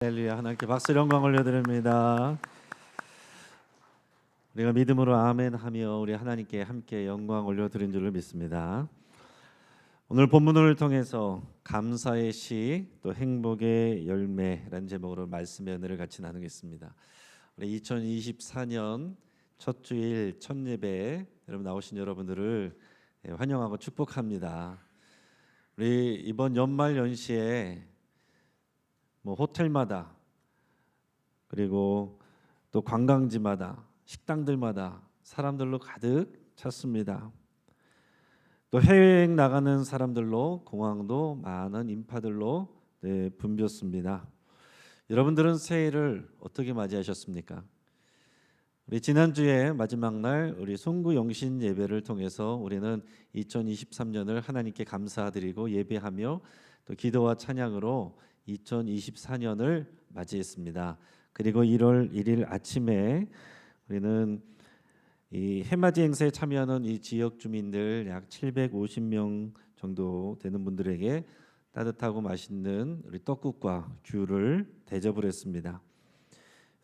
할렐루야. 하나님께 박수 영광 올려드립니다. 우리가 믿음으로 아멘하며 우리 하나님께 함께 영광 올려드린 줄을 믿습니다. 오늘 본문을 통해서 감사의 시 또 행복의 열매라는 제목으로 말씀의 은혜를 같이 나누겠습니다. 우리 2024년 첫 주일 첫 예배 여러분 나오신 여러분들을 환영하고 축복합니다. 우리 이번 연말 연시에 호텔마다 그리고 또 관광지마다 식당들마다 사람들로 가득 찼습니다. 또 해외여행 나가는 사람들로 공항도 많은 인파들로 붐볐습니다. 여러분들은 새해를 어떻게 맞이하셨습니까? 우리 지난주에 마지막 날 우리 송구 영신 예배를 통해서 우리는 2023년을 하나님께 감사드리고 예배하며 또 기도와 찬양으로 2024년을 맞이했습니다. 그리고 1월 1일 아침에 우리는 이 해맞이 행사에 참여하는 이 지역 주민들 약 750명 정도 되는 분들에게 따뜻하고 맛있는 우리 떡국과 귤을 대접을 했습니다.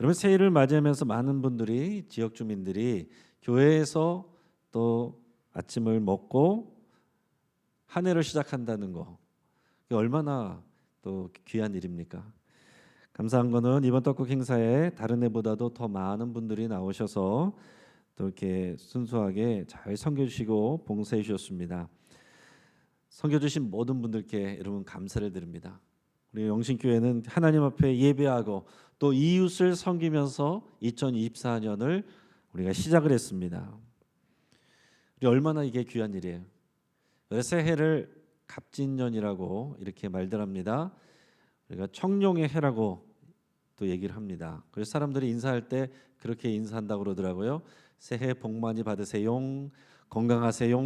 여러분 새해를 맞이하면서 많은 분들이 지역 주민들이 교회에서 또 아침을 먹고 한 해를 시작한다는 거 얼마나 또 귀한 일입니까? 감사한 거는 이번 떡국 행사에 다른 해보다도 더 많은 분들이 나오셔서 또 이렇게 순수하게 잘 섬겨주시고 봉사해 주셨습니다. 섬겨주신 모든 분들께 여러분 감사를 드립니다. 우리 영신교회는 하나님 앞에 예배하고 또 이웃을 섬기면서 2024년을 우리가 시작을 했습니다. 우리 얼마나 이게 귀한 일이에요. 새해를 갑진년이라고 이렇게 말들 합니다. 우리가 청룡의 해라고 또 얘기를 합니다. 그래서 사람들이 인사할 때 그렇게 인사한다고 그러더라고요. 새해 복 많이 받으세요. 건강하세요.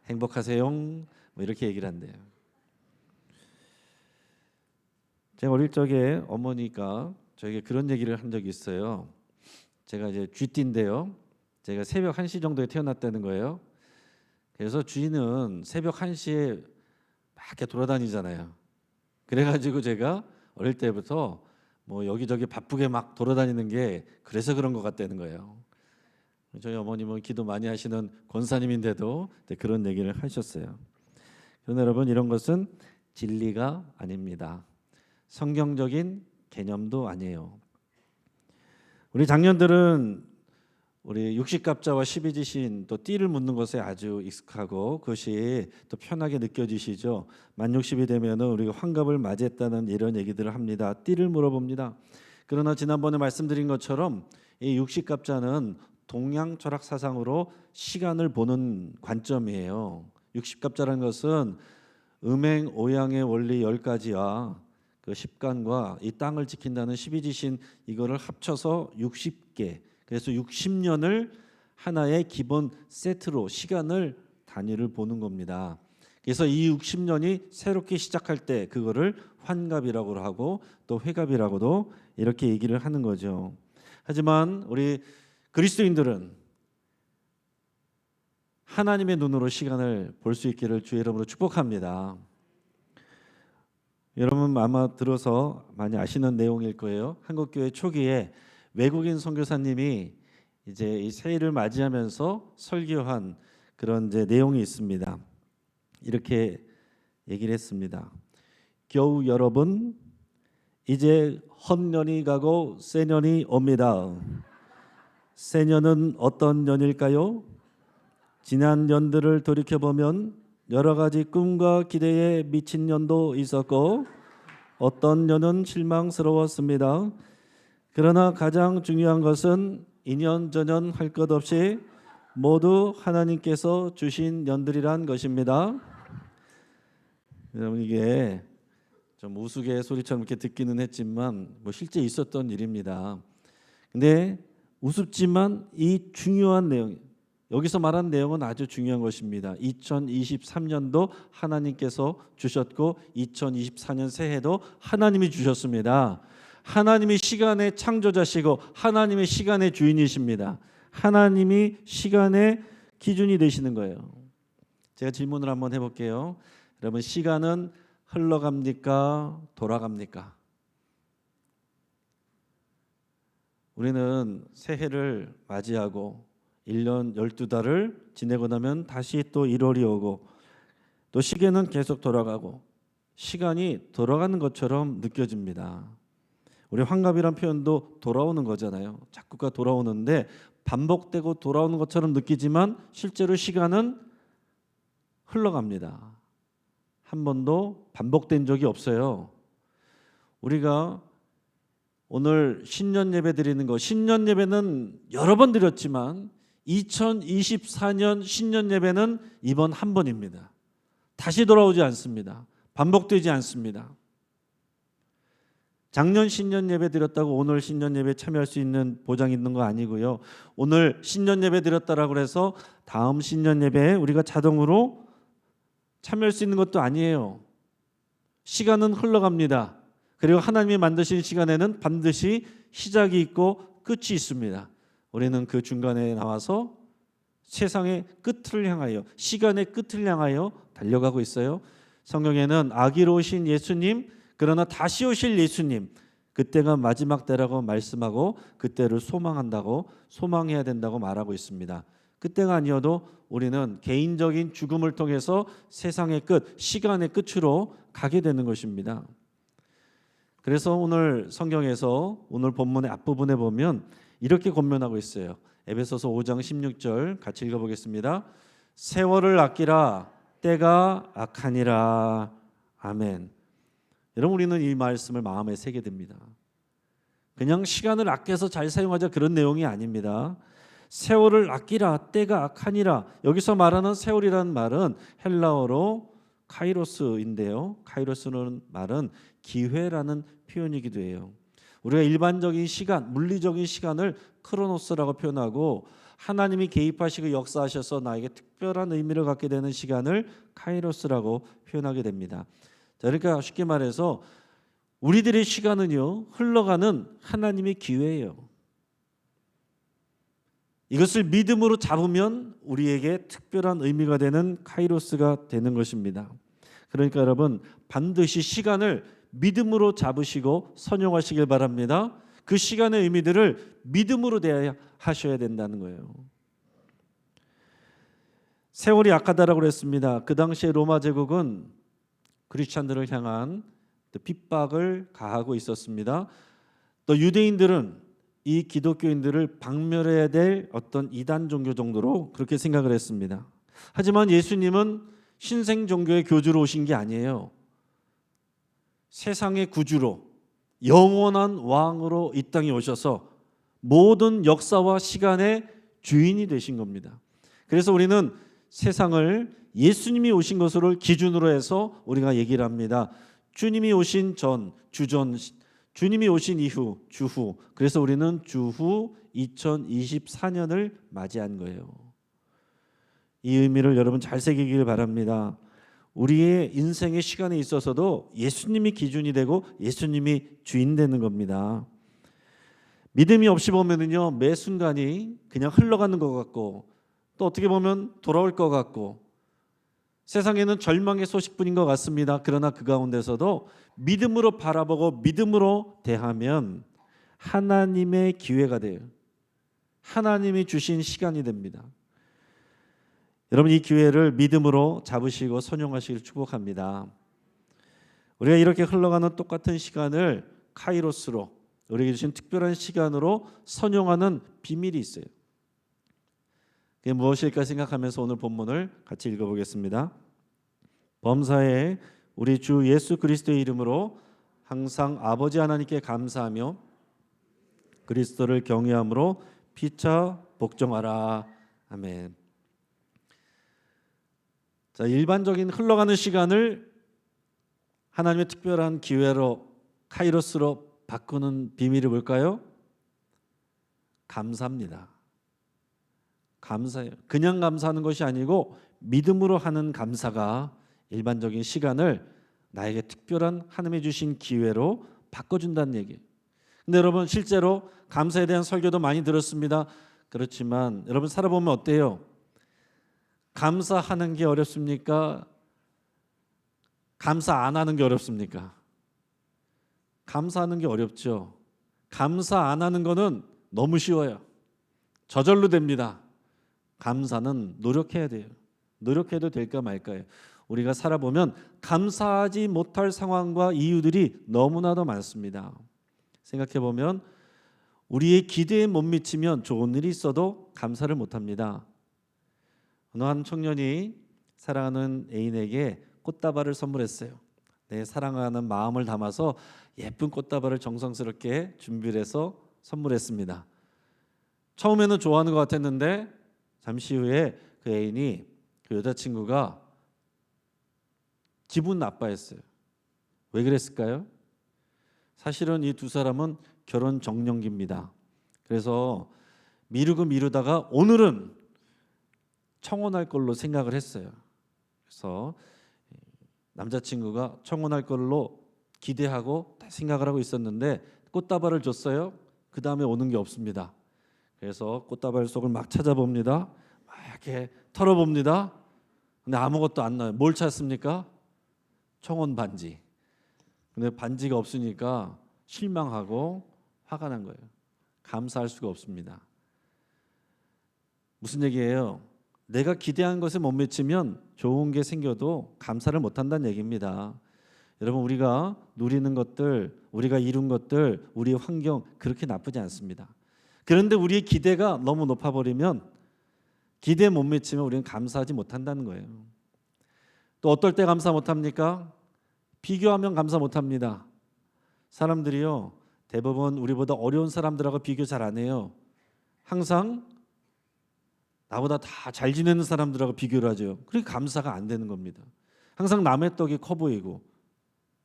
행복하세요. 이렇게 얘기를 한대요. 제가 어릴 적에 어머니가 저에게 그런 얘기를 한 적이 있어요. 제가 이제 쥐띠인데요. 제가 새벽 1시 정도에 태어났다는 거예요. 그래서 쥐는 새벽 1시에 막 이렇게 돌아다니잖아요. 그래가지고 제가 어릴 때부터 여기저기 바쁘게 막 돌아다니는 게 그래서 그런 것 같다는 거예요. 저희 어머님은 기도 많이 하시는 권사님인데도 그런 얘기를 하셨어요. 그런데 여러분 이런 것은 진리가 아닙니다. 성경적인 개념도 아니에요. 우리 장년들은 우리 육식갑자와 십이지신 또 띠를 묻는 것에 아주 익숙하고 그것이 또 편하게 느껴지시죠. 만 60이 되면은 우리가 환갑을 맞이했다는 이런 얘기들을 합니다. 띠를 물어봅니다. 그러나 지난번에 말씀드린 것처럼 이 육식갑자는 동양 철학 사상으로 시간을 보는 관점이에요. 육식갑자라는 것은 음행 오양의 원리 10가지와 그 십간과 이 땅을 지킨다는 십이지신 이거를 합쳐서 60개 그래서 60년을 하나의 기본 세트로 시간을 단위를 보는 겁니다. 그래서 이 60년이 새롭게 시작할 때 그거를 환갑이라고 하고 또 회갑이라고도 이렇게 얘기를 하는 거죠. 하지만 우리 그리스도인들은 하나님의 눈으로 시간을 볼 수 있기를 주의 이름으로 축복합니다. 여러분 아마 들어서 많이 아시는 내용일 거예요. 한국교회 초기에 외국인 선교사님이 이제 이 새해를 맞이하면서 설교한 그런 이제 내용이 있습니다. 이렇게 얘기를 했습니다. 겨우 여러분 이제 헛년이 가고 새년이 옵니다. 새년은 어떤 년일까요? 지난 년들을 돌이켜보면 여러 가지 꿈과 기대에 미친 년도 있었고 어떤 년은 실망스러웠습니다. 그러나 가장 중요한 것은 이년저년 할 것 없이 모두 하나님께서 주신 년들이란 것입니다. 여러분 이게 좀 우스갯소리처럼 이렇게 듣기는 했지만 실제 있었던 일입니다. 근데 우습지만 이 중요한 내용 여기서 말한 내용은 아주 중요한 것입니다. 2023년도 하나님께서 주셨고 2024년 새해도 하나님이 주셨습니다. 하나님이 시간의 창조자시고 하나님의 시간의 주인이십니다. 하나님이 시간의 기준이 되시는 거예요. 제가 질문을 한번 해볼게요. 여러분 시간은 흘러갑니까? 돌아갑니까? 우리는 새해를 맞이하고 1년 12달을 지내고 나면 다시 또 1월이 오고 또 시계는 계속 돌아가고 시간이 돌아가는 것처럼 느껴집니다. 우리 환갑이란 표현도 돌아오는 거잖아요. 자꾸가 돌아오는데 반복되고 돌아오는 것처럼 느끼지만 실제로 시간은 흘러갑니다. 한 번도 반복된 적이 없어요. 우리가 오늘 신년 예배 드리는 거, 신년 예배는 여러 번 드렸지만 2024년 신년 예배는 이번 한 번입니다. 다시 돌아오지 않습니다. 반복되지 않습니다. 작년 신년 예배 드렸다고 오늘 신년 예배 참여할 수 있는 보장이 있는 거 아니고요. 오늘 신년 예배 드렸다라고 해서 다음 신년 예배에 우리가 자동으로 참여할 수 있는 것도 아니에요. 시간은 흘러갑니다. 그리고 하나님이 만드신 시간에는 반드시 시작이 있고 끝이 있습니다. 우리는 그 중간에 나와서 세상의 끝을 향하여, 시간의 끝을 향하여 달려가고 있어요. 성경에는 아기로 오신 예수님, 그러나 다시 오실 예수님, 그때가 마지막 때라고 말씀하고 그때를 소망한다고, 소망해야 된다고 말하고 있습니다. 그때가 아니어도 우리는 개인적인 죽음을 통해서 세상의 끝, 시간의 끝으로 가게 되는 것입니다. 그래서 오늘 성경에서 오늘 본문의 앞부분에 보면 이렇게 권면하고 있어요. 에베소서 5장 16절 같이 읽어보겠습니다. 세월을 아끼라, 때가 악하니라. 아멘. 여러분, 우리는 이 말씀을 마음에 새게 됩니다. 그냥 시간을 아껴서 잘 사용하자 그런 내용이 아닙니다. 세월을 아끼라, 때가 악하니라. 여기서 말하는 세월이라는 말은 헬라어로 카이로스인데요. 카이로스는 말은 기회라는 표현이기도 해요. 우리가 일반적인 시간, 물리적인 시간을 크로노스라고 표현하고 하나님이 개입하시고 역사하셔서 나에게 특별한 의미를 갖게 되는 시간을 카이로스라고 표현하게 됩니다. 자, 그러니까 쉽게 말해서 우리들의 시간은요, 흘러가는 하나님의 기회예요. 이것을 믿음으로 잡으면 우리에게 특별한 의미가 되는 카이로스가 되는 것입니다. 그러니까 여러분, 반드시 시간을 믿음으로 잡으시고 선용하시길 바랍니다. 그 시간의 의미들을 믿음으로 대하셔야 된다는 거예요. 세월이 약하다라고 그랬습니다. 그 당시에 로마 제국은 크리스찬들을 향한 핍박을 가하고 있었습니다. 또 유대인들은 이 기독교인들을 박멸해야 될 어떤 이단 종교 정도로 그렇게 생각을 했습니다. 하지만 예수님은 신생 종교의 교주로 오신 게 아니에요. 세상의 구주로, 영원한 왕으로 이 땅에 오셔서 모든 역사와 시간의 주인이 되신 겁니다. 그래서 우리는 세상을 예수님이 오신 것으로 기준으로 해서 우리가 얘기를 합니다. 주님이 오신 전, 주전, 주님이 오신 이후, 주후. 그래서 우리는 주후 2024년을 맞이한 거예요. 이 의미를 여러분 잘 새기길 바랍니다. 우리의 인생의 시간에 있어서도 예수님이 기준이 되고 예수님이 주인 되는 겁니다. 믿음이 없이 보면은요, 매 순간이 그냥 흘러가는 것 같고 또 어떻게 보면 돌아올 것 같고 세상에는 절망의 소식뿐인 것 같습니다. 그러나 그 가운데서도 믿음으로 바라보고 믿음으로 대하면 하나님의 기회가 돼요. 하나님이 주신 시간이 됩니다. 여러분, 이 기회를 믿음으로 잡으시고 선용하시길 축복합니다. 우리가 이렇게 흘러가는 똑같은 시간을 카이로스로, 우리에게 주신 특별한 시간으로 선용하는 비밀이 있어요. 그게 무엇일까 생각하면서 오늘 본문을 같이 읽어보겠습니다. 범사에 우리 주 예수 그리스도의 이름으로 항상 아버지 하나님께 감사하며 그리스도를 경외함으로 피차 복종하라. 아멘. 자, 일반적인 흘러가는 시간을 하나님의 특별한 기회로 카이로스로 바꾸는 비밀이 뭘까요? 감사입니다. 감사해요. 그냥 감사하는 것이 아니고 믿음으로 하는 감사가 일반적인 시간을 나에게 특별한 하나님이 주신 기회로 바꿔준다는 얘기예요. 근데 여러분, 실제로 감사에 대한 설교도 많이 들었습니다. 그렇지만 여러분 살아보면 어때요? 감사하는 게 어렵습니까? 감사 안 하는 게 어렵습니까? 감사하는 게 어렵죠. 감사 안 하는 거는 너무 쉬워요. 저절로 됩니다. 감사는 노력해야 돼요. 노력해도 될까 말까요. 우리가 살아보면 감사하지 못할 상황과 이유들이 너무나도 많습니다. 생각해보면 우리의 기대에 못 미치면 좋은 일이 있어도 감사를 못합니다. 어느 한 청년이 사랑하는 애인에게 꽃다발을 선물했어요. 내 사랑하는 마음을 담아서 예쁜 꽃다발을 정성스럽게 준비를 해서 선물했습니다. 처음에는 좋아하는 것 같았는데 잠시 후에 그 애인이, 그 여자친구가 기분 나빠했어요. 왜 그랬을까요? 사실은 이 두 사람은 결혼 정년기입니다. 그래서 미루다가 오늘은 청혼할 걸로 생각을 했어요. 그래서 남자친구가 청혼할 걸로 기대하고 생각을 하고 있었는데 꽃다발을 줬어요. 그 다음에 오는 게 없습니다. 그래서 꽃다발 속을 막 찾아봅니다. 막 이렇게 털어봅니다. 근데 아무것도 안 나요. 뭘 찾습니까? 청혼 반지. 근데 반지가 없으니까 실망하고 화가 난 거예요. 감사할 수가 없습니다. 무슨 얘기예요? 내가 기대한 것에 못 미치면 좋은 게 생겨도 감사를 못한다는 얘기입니다. 여러분, 우리가 누리는 것들, 우리가 이룬 것들, 우리의 환경 그렇게 나쁘지 않습니다. 그런데 우리의 기대가 너무 높아버리면, 기대에 못 미치면 우리는 감사하지 못한다는 거예요. 또 어떨 때 감사 못합니까? 비교하면 감사 못합니다. 사람들이요, 대부분 우리보다 어려운 사람들하고 비교 잘 안 해요. 항상 나보다 다 잘 지내는 사람들하고 비교를 하죠. 그러니까 감사가 안 되는 겁니다. 항상 남의 떡이 커 보이고,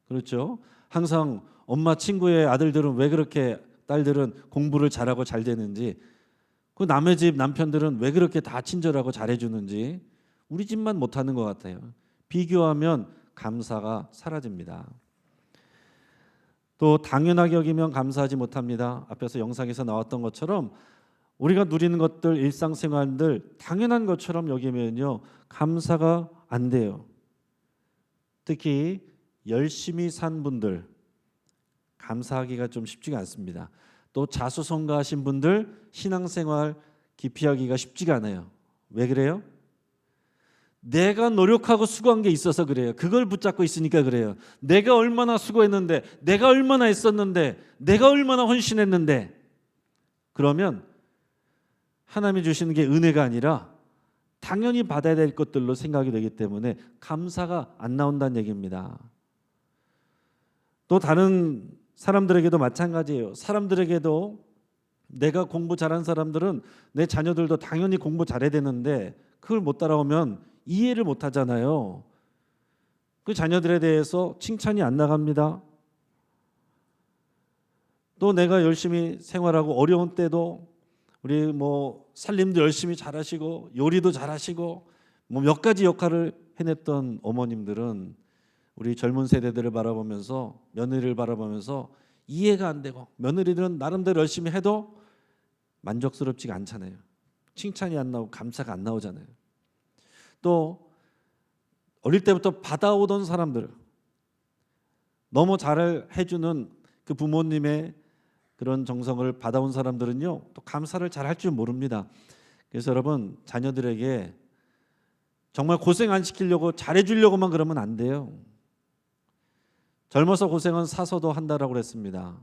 그렇죠? 항상 엄마 친구의 아들들은 왜 그렇게, 딸들은 공부를 잘하고 잘 되는지, 그 남의 집 남편들은 왜 그렇게 다 친절하고 잘해주는지 우리 집만 못하는 것 같아요. 비교하면 감사가 사라집니다. 또 당연하게 여기면 감사하지 못합니다. 앞에서 영상에서 나왔던 것처럼 우리가 누리는 것들, 일상생활들 당연한 것처럼 여기면요 감사가 안 돼요. 특히 열심히 산 분들 감사하기가 좀 쉽지가 않습니다. 또 자수성가하신 분들 신앙생활 기피하기가 쉽지가 않아요. 왜 그래요? 내가 노력하고 수고한 게 있어서 그래요. 그걸 붙잡고 있으니까 그래요. 내가 얼마나 수고했는데, 내가 얼마나 했었는데, 내가 얼마나 헌신했는데, 그러면 하나님이 주시는 게 은혜가 아니라 당연히 받아야 될 것들로 생각이 되기 때문에 감사가 안 나온다는 얘기입니다. 또 다른 사람들에게도 마찬가지예요. 사람들에게도 내가 공부 잘한 사람들은 내 자녀들도 당연히 공부 잘해야 되는데 그걸 못 따라오면 이해를 못 하잖아요. 그 자녀들에 대해서 칭찬이 안 나갑니다. 또 내가 열심히 생활하고 어려운 때도 우리 살림도 열심히 잘하시고 요리도 잘하시고 몇 가지 역할을 해냈던 어머님들은 우리 젊은 세대들을 바라보면서, 며느리를 바라보면서 이해가 안 되고, 며느리들은 나름대로 열심히 해도 만족스럽지가 않잖아요. 칭찬이 안 나오고 감사가 안 나오잖아요. 또 어릴 때부터 받아오던 사람들, 너무 잘 해주는 그 부모님의 그런 정성을 받아온 사람들은요 또 감사를 잘 할 줄 모릅니다. 그래서 여러분, 자녀들에게 정말 고생 안 시키려고 잘해주려고만 그러면 안 돼요. 젊어서 고생은 사서도 한다라고 그랬습니다.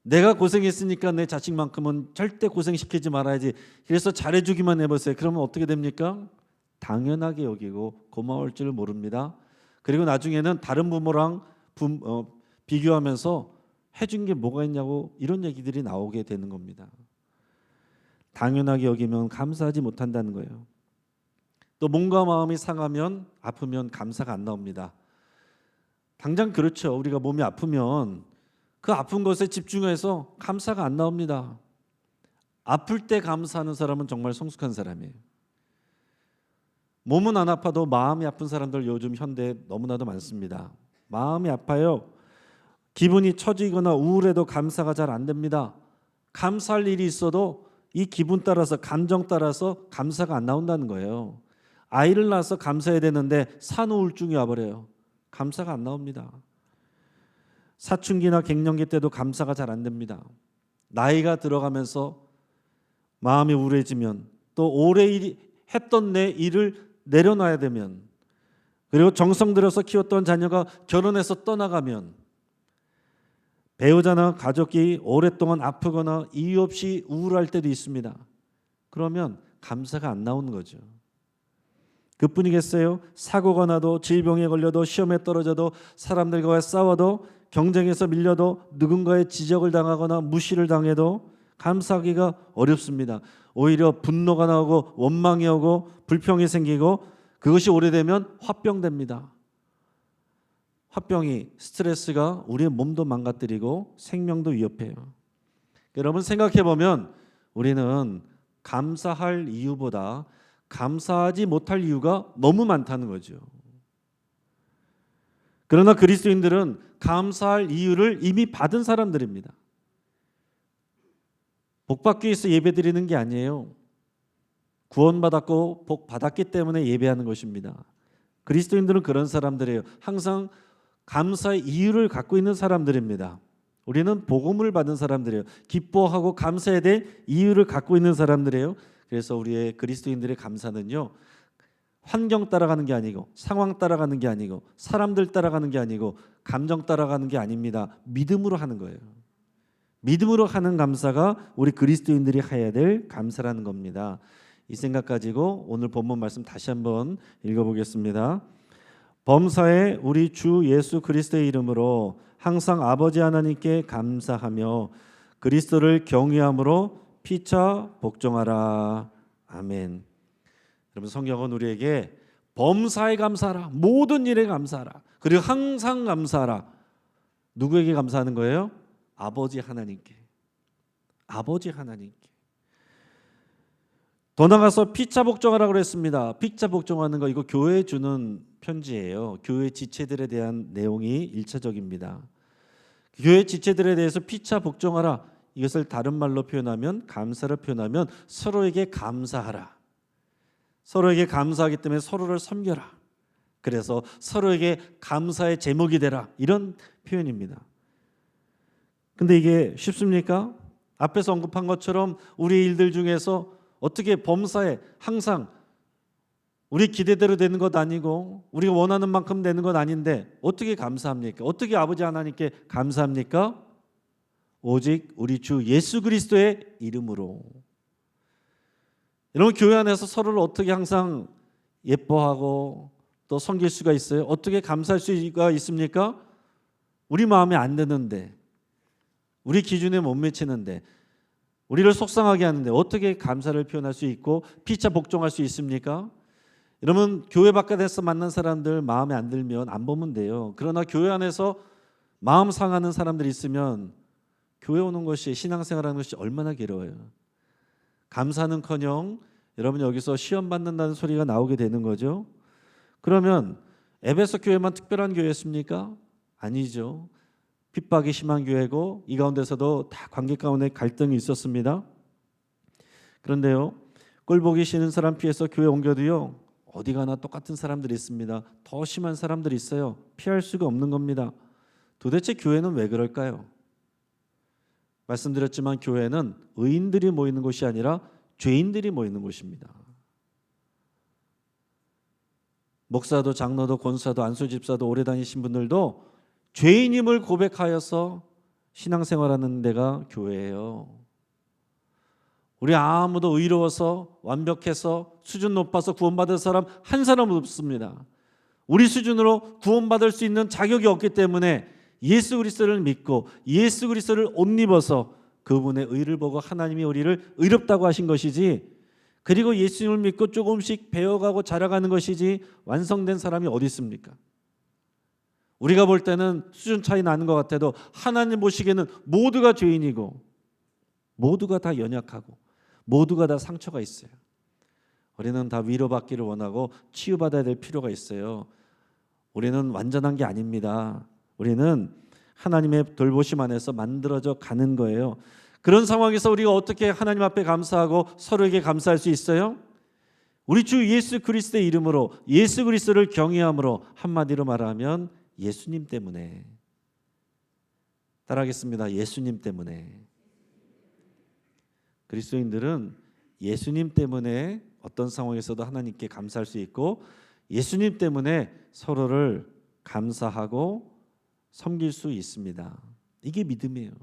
내가 고생했으니까 내 자식만큼은 절대 고생시키지 말아야지. 그래서 잘해주기만 해보세요. 그러면 어떻게 됩니까? 당연하게 여기고 고마울 줄 모릅니다. 그리고 나중에는 다른 부모랑 비교하면서 해준 게 뭐가 있냐고 이런 얘기들이 나오게 되는 겁니다. 당연하게 여기면 감사하지 못한다는 거예요. 또 몸과 마음이 상하면, 아프면 감사가 안 나옵니다. 당장 그렇죠. 우리가 몸이 아프면 그 아픈 것에 집중해서 감사가 안 나옵니다. 아플 때 감사하는 사람은 정말 성숙한 사람이에요. 몸은 안 아파도 마음이 아픈 사람들 요즘 현대에 너무나도 많습니다. 마음이 아파요. 기분이 처지거나 우울해도 감사가 잘 안 됩니다. 감사할 일이 있어도 이 기분 따라서, 감정 따라서 감사가 안 나온다는 거예요. 아이를 낳아서 감사해야 되는데 산후우울증이 와버려요. 감사가 안 나옵니다. 사춘기나 갱년기 때도 감사가 잘 안 됩니다. 나이가 들어가면서 마음이 우울해지면, 또 오래 했던 내 일을 내려놔야 되면, 그리고 정성 들여서 키웠던 자녀가 결혼해서 떠나가면, 배우자나 가족이 오랫동안 아프거나 이유 없이 우울할 때도 있습니다. 그러면 감사가 안 나오는 거죠. 그뿐이겠어요? 사고가 나도, 질병에 걸려도, 시험에 떨어져도, 사람들과의 싸워도, 경쟁에서 밀려도, 누군가의 지적을 당하거나 무시를 당해도 감사하기가 어렵습니다. 오히려 분노가 나오고 원망이 오고 불평이 생기고, 그것이 오래되면 화병됩니다. 화병이, 스트레스가 우리의 몸도 망가뜨리고 생명도 위협해요. 여러분 생각해 보면 우리는 감사할 이유보다 감사하지 못할 이유가 너무 많다는 거죠. 그러나 그리스도인들은 감사할 이유를 이미 받은 사람들입니다. 복 받기 위해서 예배드리는 게 아니에요. 구원받았고 복 받았기 때문에 예배하는 것입니다. 그리스도인들은 그런 사람들이에요. 항상 감사의 이유를 갖고 있는 사람들입니다. 우리는 복음을 받은 사람들이에요. 기뻐하고 감사에 대해 이유를 갖고 있는 사람들이에요. 그래서 우리의 그리스도인들의 감사는요, 환경 따라가는 게 아니고, 상황 따라가는 게 아니고, 사람들 따라가는 게 아니고, 감정 따라가는 게 아닙니다. 믿음으로 하는 거예요. 믿음으로 하는 감사가 우리 그리스도인들이 해야 될 감사라는 겁니다. 이 생각 가지고 오늘 본문 말씀 다시 한번 읽어보겠습니다. 범사에 우리 주 예수 그리스도의 이름으로 항상 아버지 하나님께 감사하며 그리스도를 경외함으로 피차 복종하라. 아멘. 여러분 성경은 우리에게 범사에 감사하라, 모든 일에 감사하라, 그리고 항상 감사하라. 누구에게 감사하는 거예요? 아버지 하나님께. 아버지 하나님께. 더 나가서 피차 복종하라고 그랬습니다. 피차 복종하는 거, 이거 교회에 주는 편지예요. 교회 지체들에 대한 내용이 일차적입니다. 교회 지체들에 대해서 피차 복종하라. 이것을 다른 말로 표현하면, 감사를 표현하면 서로에게 감사하라. 서로에게 감사하기 때문에 서로를 섬겨라. 그래서 서로에게 감사의 제목이 되라. 이런 표현입니다. 근데 이게 쉽습니까? 앞에서 언급한 것처럼 우리 일들 중에서 어떻게 범사에 항상 우리 기대대로 되는 것 아니고 우리가 원하는 만큼 되는 것 아닌데 어떻게 감사합니까? 어떻게 아버지 하나님께 감사합니까? 오직 우리 주 예수 그리스도의 이름으로. 여러분 교회 안에서 서로를 어떻게 항상 예뻐하고 또 섬길 수가 있어요? 어떻게 감사할 수가 있습니까? 우리 마음에 안 드는데, 우리 기준에 못 미치는데, 우리를 속상하게 하는데 어떻게 감사를 표현할 수 있고 피차 복종할 수 있습니까? 여러분 교회 바깥에서 만난 사람들 마음에 안 들면 안 보면 돼요. 그러나 교회 안에서 마음 상하는 사람들이 있으면 교회 오는 것이, 신앙생활하는 것이 얼마나 괴로워요. 감사는커녕 여러분 여기서 시험 받는다는 소리가 나오게 되는 거죠. 그러면 에베소 교회만 특별한 교회였습니까? 아니죠. 핍박이 심한 교회고 이 가운데서도 다 관계 가운데 갈등이 있었습니다. 그런데요, 꼴보기 싫은 사람 피해서 교회 옮겨도요, 어디 가나 똑같은 사람들이 있습니다. 더 심한 사람들이 있어요. 피할 수가 없는 겁니다. 도대체 교회는 왜 그럴까요? 말씀드렸지만 교회는 의인들이 모이는 곳이 아니라 죄인들이 모이는 곳입니다. 목사도 장로도 권사도 안수집사도 오래 다니신 분들도 죄인임을 고백하여서 신앙생활하는 데가 교회예요. 우리 아무도 의로워서 완벽해서 수준 높아서 구원받을 사람 한 사람도 없습니다. 우리 수준으로 구원받을 수 있는 자격이 없기 때문에 예수 그리스도를 믿고 예수 그리스도를 옷 입어서 그분의 의를 보고 하나님이 우리를 의롭다고 하신 것이지, 그리고 예수님을 믿고 조금씩 배워가고 자라가는 것이지 완성된 사람이 어디 있습니까? 우리가 볼 때는 수준 차이 나는 것 같아도 하나님 보시기에는 모두가 죄인이고 모두가 다 연약하고 모두가 다 상처가 있어요. 우리는 다 위로받기를 원하고 치유받아야 될 필요가 있어요. 우리는 완전한 게 아닙니다. 우리는 하나님의 돌보심 안에서 만들어져 가는 거예요. 그런 상황에서 우리가 어떻게 하나님 앞에 감사하고 서로에게 감사할 수 있어요? 우리 주 예수 그리스도의 이름으로, 예수 그리스도를 경외함으로, 한마디로 말하면 예수님 때문에. 따라하겠습니다. 예수님 때문에. 그리스도인들은 예수님 때문에 어떤 상황에서도 하나님께 감사할 수 있고 예수님 때문에 서로를 감사하고 섬길 수 있습니다. 이게 믿음이에요.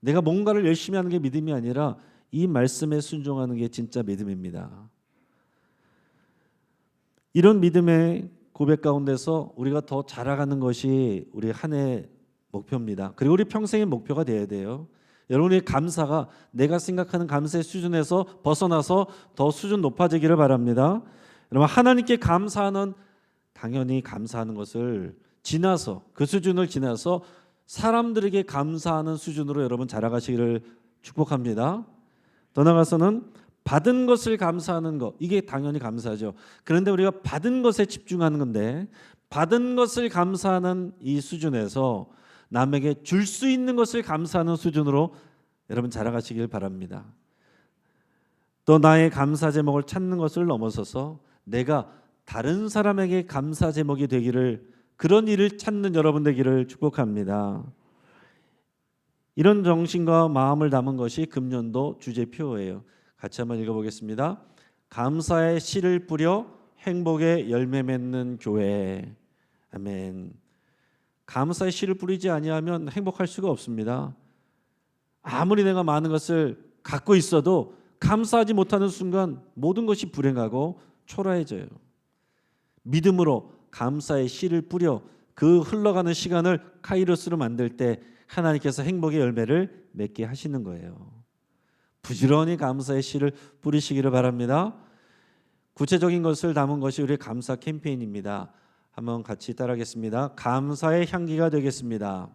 내가 뭔가를 열심히 하는 게 믿음이 아니라 이 말씀에 순종하는 게 진짜 믿음입니다. 이런 믿음의 고백 가운데서 우리가 더 자라가는 것이 우리 한 해 목표입니다. 그리고 우리 평생의 목표가 되어야 돼요. 여러분의 감사가 내가 생각하는 감사의 수준에서 벗어나서 더 수준 높아지기를 바랍니다. 여러분 하나님께 감사하는 당연히 감사하는 것을 지나서 그 수준을 지나서 사람들에게 감사하는 수준으로 여러분 자라가시기를 축복합니다. 더 나아가서는 받은 것을 감사하는 것 이게 당연히 감사하죠. 그런데 우리가 받은 것에 집중하는 건데 받은 것을 감사하는 이 수준에서 남에게 줄 수 있는 것을 감사하는 수준으로 여러분 자라가시길 바랍니다. 또 나의 감사 제목을 찾는 것을 넘어서서 내가 다른 사람에게 감사 제목이 되기를 그런 일을 찾는 여러분 되기를 축복합니다. 이런 정신과 마음을 담은 것이 금년도 주제표예요. 같이 한번 읽어보겠습니다. 감사의 씨를 뿌려 행복의 열매 맺는 교회. 아멘. 감사의 씨를 뿌리지 아니하면 행복할 수가 없습니다. 아무리 내가 많은 것을 갖고 있어도 감사하지 못하는 순간 모든 것이 불행하고 초라해져요. 믿음으로 감사의 씨를 뿌려 그 흘러가는 시간을 카이로스로 만들 때 하나님께서 행복의 열매를 맺게 하시는 거예요. 부지런히 감사의 씨를 뿌리시기를 바랍니다. 구체적인 것을 담은 것이 우리의 감사 캠페인입니다. 한번 같이 따라하겠습니다. 감사의 향기가 되겠습니다.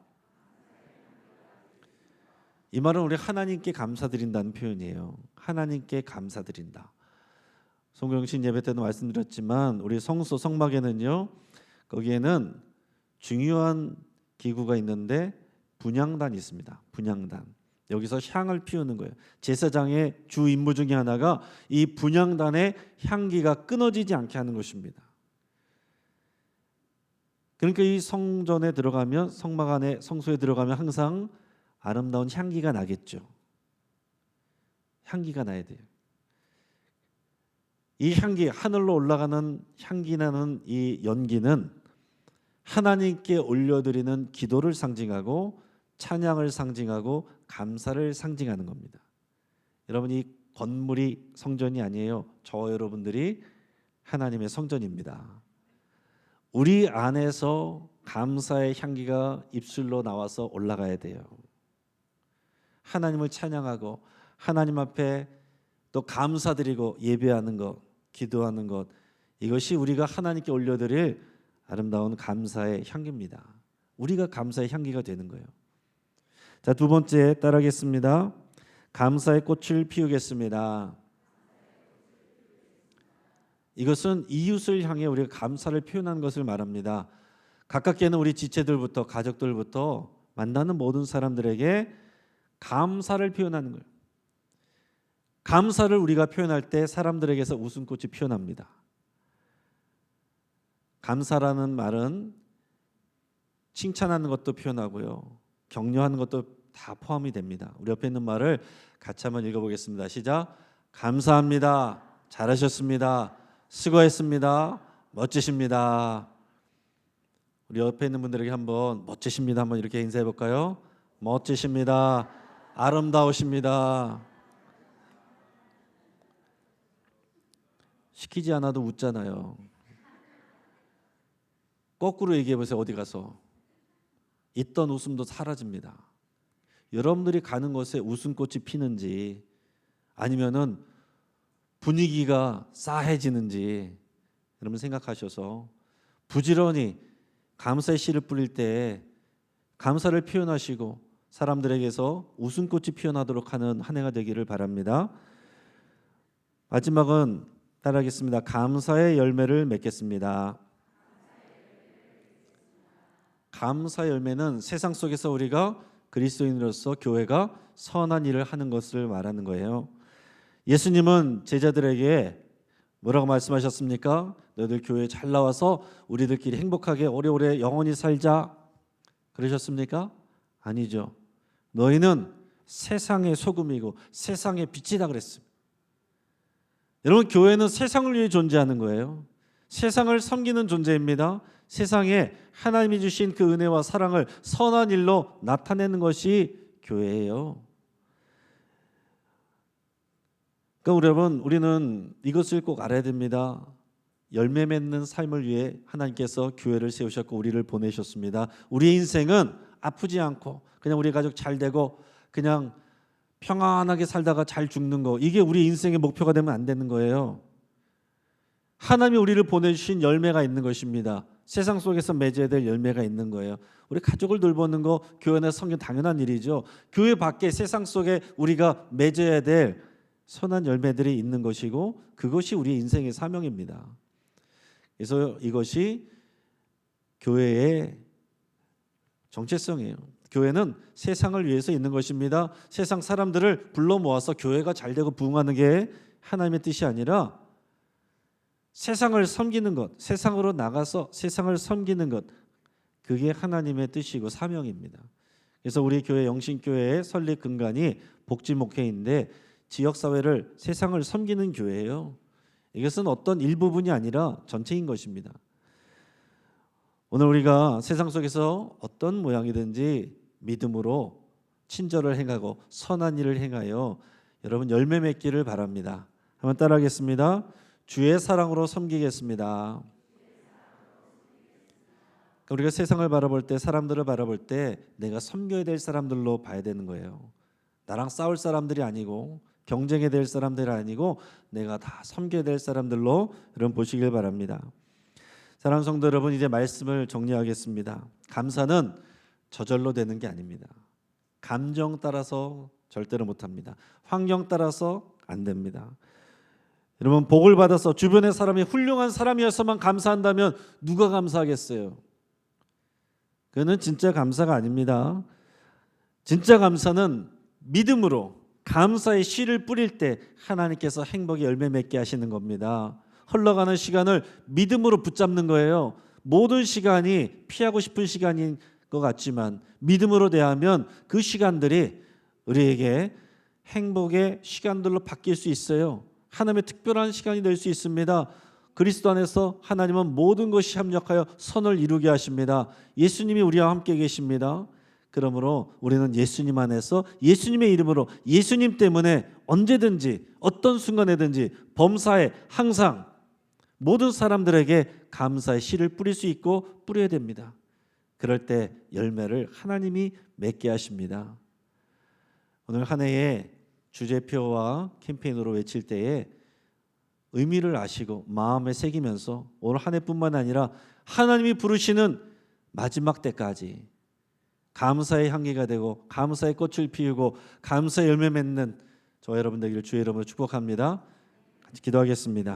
이 말은 우리 하나님께 감사드린다는 표현이에요. 하나님께 감사드린다. 송경신 예배 때도 말씀드렸지만 우리 성소 성막에는요, 거기에는 중요한 기구가 있는데 분향단이 있습니다. 분향단. 여기서 향을 피우는 거예요. 제사장의 주 임무 중에 하나가 이 분향단의 향기가 끊어지지 않게 하는 것입니다. 그러니까 이 성전에 들어가면 성막 안에 성소에 들어가면 항상 아름다운 향기가 나겠죠. 향기가 나야 돼요. 이 향기 하늘로 올라가는 향기 나는 이 연기는 하나님께 올려드리는 기도를 상징하고 찬양을 상징하고 감사를 상징하는 겁니다. 여러분 이 건물이 성전이 아니에요. 저 여러분들이 하나님의 성전입니다. 우리 안에서 감사의 향기가 입술로 나와서 올라가야 돼요. 하나님을 찬양하고 하나님 앞에 또 감사드리고 예배하는 것, 기도하는 것 이것이 우리가 하나님께 올려드릴 아름다운 감사의 향기입니다. 우리가 감사의 향기가 되는 거예요. 자, 두 번째 따라하겠습니다. 감사의 꽃을 피우겠습니다. 이것은 이웃을 향해 우리가 감사를 표현하는 것을 말합니다. 가깝게 있는 우리 지체들부터 가족들부터 만나는 모든 사람들에게 감사를 표현하는 거예요. 감사를 우리가 표현할 때 사람들에게서 웃음꽃이 피어납니다. 감사라는 말은 칭찬하는 것도 표현하고요. 격려하는 것도 다 포함이 됩니다. 우리 옆에 있는 말을 같이 한번 읽어보겠습니다. 시작. 감사합니다. 잘하셨습니다. 수고했습니다. 멋지십니다. 우리 옆에 있는 분들에게 한번 멋지십니다. 한번 이렇게 인사해 볼까요? 멋지십니다. 아름다우십니다. 시키지 않아도 웃잖아요. 거꾸로 얘기해 보세요. 어디 가서 있던 웃음도 사라집니다. 여러분들이 가는 곳에 웃음꽃이 피는지 아니면은 분위기가 싸해지는지 여러분 생각하셔서 부지런히 감사의 씨를 뿌릴 때 감사를 표현하시고 사람들에게서 웃음꽃이 피어나도록 하는 한 해가 되기를 바랍니다. 마지막은 따라하겠습니다. 감사의 열매를 맺겠습니다. 감사 열매는 세상 속에서 우리가 그리스도인으로서 교회가 선한 일을 하는 것을 말하는 거예요. 예수님은 제자들에게 뭐라고 말씀하셨습니까? 너희들 교회에 잘 나와서 우리들끼리 행복하게 오래오래 영원히 살자 그러셨습니까? 아니죠. 너희는 세상의 소금이고 세상의 빛이다 그랬습니다. 여러분, 교회는 세상을 위해 존재하는 거예요. 세상을 섬기는 존재입니다. 세상에 하나님이 주신 그 은혜와 사랑을 선한 일로 나타내는 것이 교회예요. 그러니까 여러분, 우리는 이것을 꼭 알아야 됩니다. 열매 맺는 삶을 위해 하나님께서 교회를 세우셨고 우리를 보내셨습니다. 우리의 인생은 아프지 않고 그냥 우리 가족 잘 되고 그냥 평안하게 살다가 잘 죽는 거, 이게 우리 인생의 목표가 되면 안 되는 거예요. 하나님이 우리를 보내주신 열매가 있는 것입니다. 세상 속에서 맺어야 될 열매가 있는 거예요. 우리 가족을 돌보는 거, 교회 내 섬기는 당연한 일이죠. 교회 밖에 세상 속에 우리가 맺어야 될 선한 열매들이 있는 것이고 그것이 우리 인생의 사명입니다. 그래서 이것이 교회의 정체성이에요. 교회는 세상을 위해서 있는 것입니다. 세상 사람들을 불러 모아서 교회가 잘 되고 부흥하는 게 하나님의 뜻이 아니라 세상을 섬기는 것, 세상으로 나가서 세상을 섬기는 것, 그게 하나님의 뜻이고 사명입니다. 그래서 우리 교회 영신교회의 설립 근간이 복지 목회인데 지역사회를, 세상을 섬기는 교회예요. 이것은 어떤 일부분이 아니라 전체인 것입니다. 오늘 우리가 세상 속에서 어떤 모양이든지 믿음으로 친절을 행하고 선한 일을 행하여 여러분 열매 맺기를 바랍니다. 한번 따라하겠습니다. 주의 사랑으로 섬기겠습니다. 우리가 세상을 바라볼 때, 사람들을 바라볼 때 내가 섬겨야 될 사람들로 봐야 되는 거예요. 나랑 싸울 사람들이 아니고 경쟁해야 될 사람들이 아니고 내가 다 섬겨야 될 사람들로 여러분 보시길 바랍니다. 사랑하는 성도 여러분, 이제 말씀을 정리하겠습니다. 감사는 저절로 되는 게 아닙니다. 감정 따라서 절대로 못합니다. 환경 따라서 안 됩니다. 여러분, 복을 받아서 주변의 사람이 훌륭한 사람이어서만 감사한다면 누가 감사하겠어요? 그거는 진짜 감사가 아닙니다. 진짜 감사는 믿음으로 감사의 씨를 뿌릴 때 하나님께서 행복의 열매 맺게 하시는 겁니다. 흘러가는 시간을 믿음으로 붙잡는 거예요. 모든 시간이 피하고 싶은 시간인 것 같지만 믿음으로 대하면 그 시간들이 우리에게 행복의 시간들로 바뀔 수 있어요. 하나님의 특별한 시간이 될 수 있습니다. 그리스도 안에서 하나님은 모든 것이 합력하여 선을 이루게 하십니다. 예수님이 우리와 함께 계십니다. 그러므로 우리는 예수님 안에서 예수님의 이름으로, 예수님 때문에 언제든지 어떤 순간에든지 범사에 항상 모든 사람들에게 감사의 씨를 뿌릴 수 있고 뿌려야 됩니다. 그럴 때 열매를 하나님이 맺게 하십니다. 오늘 한 해의 주제표와 캠페인으로 외칠 때에 의미를 아시고 마음에 새기면서 오늘 한 해뿐만 아니라 하나님이 부르시는 마지막 때까지 감사의 향기가 되고 감사의 꽃을 피우고 감사의 열매 맺는 저 여러분 되기를 주의 이름으로 축복합니다. 같이 기도하겠습니다.